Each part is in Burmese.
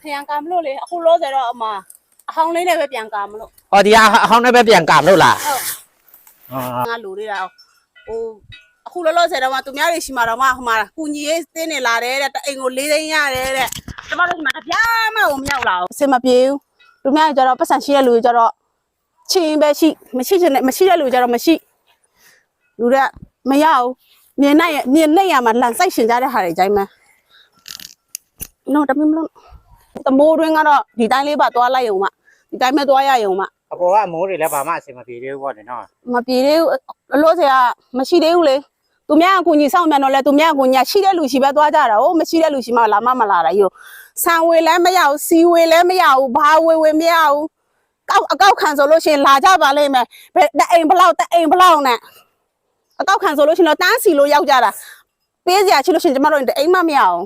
ထရန်ကမလို့လေအခုလောဆယ်တော့အမအဟောင်းလေးနဲ့ပဲပြန်ကမလို့ဟောဒီအဟောင်းနဲ့ပဲပြန်ကမလို့လားငါလူလေးတာဟိုအခုလောဆယ်တော့မှသူများတွေရှိမှာတော့မှဟိုမှာကုညီရေးတင်းနေလာတယ်တဲ့အိမ်ကို၄သိန်းရတယ်တဲ့ကျမတို့ဒီမှာတပြားမှမရောက်လာဘူးအစင်မပြေဘူးသူများကျတော့ပတ်စံရှိတဲ့လူကျတော့ချင်းပဲရှိမရှိတဲ့လူကျတော့မရှိလူတွေကမရဘူးမြင်နေရမှာလန်ဆိုင်ရှင်ကြတဲ့ဟာတွေကြိုင်းမှနော်တမင်းမလို့တမိုးတွင်းကတော့ဒီတိုင်းလေးပါသွားလိုက်ရုံမှဒီတိုင်းမဲ့သွားရရုံမှအပေါ်ကအမိုးတွေလည်းဘာမှအဆင်မပြေသေးဘူးပေါ့နော်မပြေသေးဘူးလို့ဆရာမရှိသေးဘူးလေသူများအကူညီဆောင်မြန်တော့လဲသူများအကူညီရှိတဲ့လူရှိပဲသွားကြတာဟုတ်မရှိတဲ့လူရှိမှလာမမလာတာယူဆံဝေလည်းမရဘူးစီဝေလည်းမရဘူးဘာဝေမရဘူးအကောက်ခံဆိုလို့ရှိရင်လာကြပါလိမ့်မယ်တအိမ်ဘလောက်နဲ့အကောက်ခံဆိုလို့ရှိရင်တော့တန်းစီလို့ရောက်ကြတာပေးစရာရှိလို့ရှိရင်ကျမတို့အိမ်မမရအောင်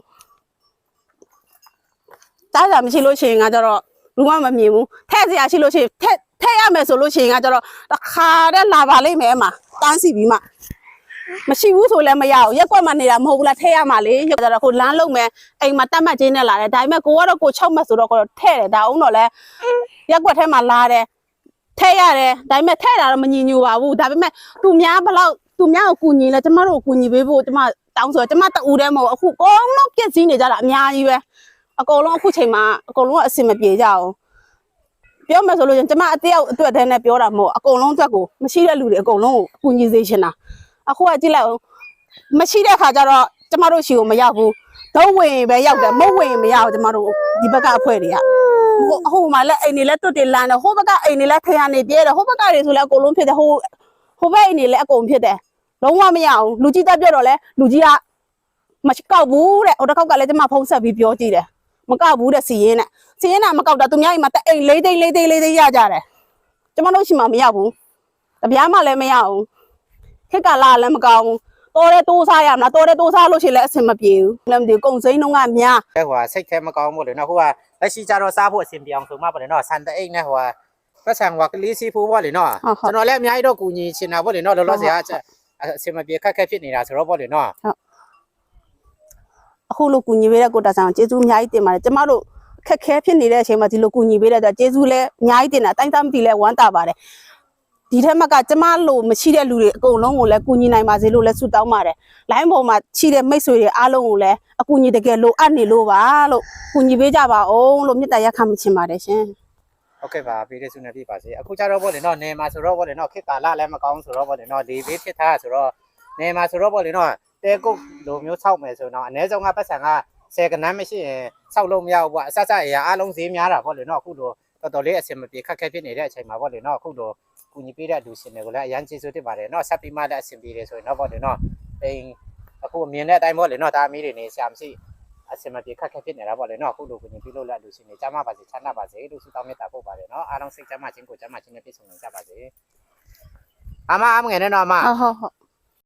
တားကြမရှိလို့ရှိရင်ငါကြတော့ဘူးမမြင်ဘူးထဲ့စရာရှိလို့ရှိရင်ထဲ့ရမယ်ဆိုလို့ရှိရင်ငါကြတော့တခါတည်းလာပါလိမ့်မယ်အမတန်းစီပြီးမှမရှိဘူးဆိုလည်းမရဘူးရက်ကွက်မှနေတာမဟုတ်ဘူးလားထဲ့ရမှာလေရက်ကြတော့ကိုလမ်းလုံးမယ်အိမ်မှာတတ်မှတ်ချင်းနဲ့လာတယ်ဒါပေမဲ့ကိုကတော့ကိုချုပ်မှတ်ဆိုတော့ကိုထဲ့တယ်ဒါအောင်တော့လဲရက်ကွက်ထဲမှာလာတယ်ထဲ့ရတယ်ဒါပေမဲ့ထဲ့တာတော့မညီညူပါဘူးဒါပေမဲ့သူများကိုကူညီလဲကျမတို့ကိုကူညီပေးဖို့ကျမတောင်းဆိုကျမတူတယ်မဟုတ်အခုအကုန်လုံးပြည့်စည်နေကြတာအများကြီးပဲအကုန်လုံးအခုချိန်မှာအကုန်လုံးကအဆင်မပြေကြအောင်ပြောမယ်ဆိုလို့ကျမအတယောက်အတွက်တည်းနဲ့ပြောတာမဟုတ်အကုန်လုံးအတွက်ကိုမရှိတဲ့လူတွေအကုန်လုံးကိုအကူညီစေချင်တာအခုကကြည့်လိုက်အောင်မရှိတဲ့ခါကျတော့ကျမတို့ရှိကိုမရောက်ဘူးတော့ဝင်ပဲရောက်တယ်မဟုတ်ဝင်မရဘူးကျမတို့ဒီဘက်ကအဖွဲတွေကဟိုမှာလည်းအိမ်တွေလည်းတွတ်တင်လန်းတယ်ဟိုဘက်ကအိမ်တွေလည်းခရံနေပြဲတယ်ဟိုဘက်ကတွေဆိုလည်းအကုန်လုံးဖြစ်တယ်ဟိုဘက်အိမ်တွေလည်းအကုန်ဖြစ်တယ်လုံးဝမရအောင်လူကြီးတက်ပြတော့လဲလူကြီးကမကောက်ဘူးတဲ့ဟိုတစ်ခေါက်ကလည်းကျမဖုံးဆက်ပြီးပြောကြည့်တယ်မကောက်ဘူးတဲ့စီရင်ကမကောက်တာသူများအိမ်မှာတအိမ်၄သိန်းရကြတယ်ကျမတို့ရှိမှမရဘူးတပြားမှလည်းမရဘူးခက်ကလာလည်းမကောင်းဘူးတော်တဲ့တိုးစားရမလားတော်တဲ့တိုးစားလို့ရှိရင်လည်းအဆင်မပြေဘူးလည်းမသိကုံစိမ်းနှုံးကများဟိုစိတ်ထဲမကောင်းဘူးလေနော်ဟိုကလက်ရှိကြတော့စားဖို့အဆင်ပြေအောင်ဆိုမှပေါ့လေနော်ဆန်တအိတ်နဲ့ဟိုပတ်စံဟိုကလေးစီဖို့ပေါ့လေနော်ကျွန်တော်လည်းအများကြီးတော့ကူညီချင်တာပေါ့လေနော်လောလောဆယ်အဆင်မပြေခက်ဖြစ်နေတာဆိုတော့ပေါ့လေနော်အခုလိုကူညီပေးတဲ့ကိုတာဆောင်ကျေးဇူးအများကြီးတင်ပါတယ်ကျမတို့ခက်ခဲဖြစ်နေတဲ့အချိန်မှာဒီလိုကူညီပေးတဲ့အတွက်ကျေးဇူးလည်းအများကြီးတင်တာတိုင်းသားမသိလဲဝမ်းသာပါတယ်ဒီထက်မှကကျမလိုမရှိတဲ့လူတွေအကုန်လုံးကိုလည်းကူညီနိုင်ပါစေလို့လည်းဆုတောင်းပါတယ်လိုင်းပေါ်မှာရှိတဲ့မိတ်ဆွေတွေအားလုံးကိုလည်းအကူအညီတကယ်လိုအပ်နေလို့ပါလို့ကူညီပေးကြပါအောင်လို့မေတ္တာရပ်ခံမချင်ပါတယ်ရှင်ဟုတ်ကဲ့ပါပေးတဲ့ဆုနဲ့ပြပါစေအခုကျတော့ပေါ့လေနော်နေမှာဆိုတော့ပေါ့လေနော်ခေတ်ကာလလည်းမကောင်းဆိုတော့ပေါ့လေနော်ဒီဘေးဖြစ်ထားဆိုတော့နေမှာဆိုတော့ပေါ့လေနော်တဲကုတ်လိုမျိုးဆောက်မယ်ဆိုတော့အနည်းဆုံးကပတ်စံက10ကနန်းမရှိရင်ဆောက်လို့မရဘူးပေါ့အစစအရာအားလုံးဈေးများတာပေါ့လေနော်အခုလိုတော်တော်လေးအဆင်မပြေခက်ဖြစ်နေတဲ့အချိန်မှာပေါ့လေနော်အခုလိုကူညီပေးတဲ့လူရှင်တွေကိုလည်းအရန်ကျေးဇူးတင်ပါတယ်နော်ဆက်ပြီးမှလည်းအဆင်ပြေတယ်ဆိုရင်တော့ပေါ့လေနော်အိမ်အခုမြင်တဲ့အတိုင်းပေါ့လေနော်ဒါအမီးတွေနေဆရာမရှိအဆင်မပြေခက်ဖြစ်နေတာပေါ့လေနော်အခုလိုကူညီပေးလို့လည်းလူရှင်တွေကြားမှာပါစေချမ်းသာပါစေလို့ဆုတောင်းမေတ္တာပို့ပါတယ်နော်အားလုံးစိတ်ချမ်းသာခြင်းကိုချမ်းသာခြင်းနဲ့ပြည့်စုံနိုင်ကြပါစေအမငယ်နဲ့နော်အမဟုတ်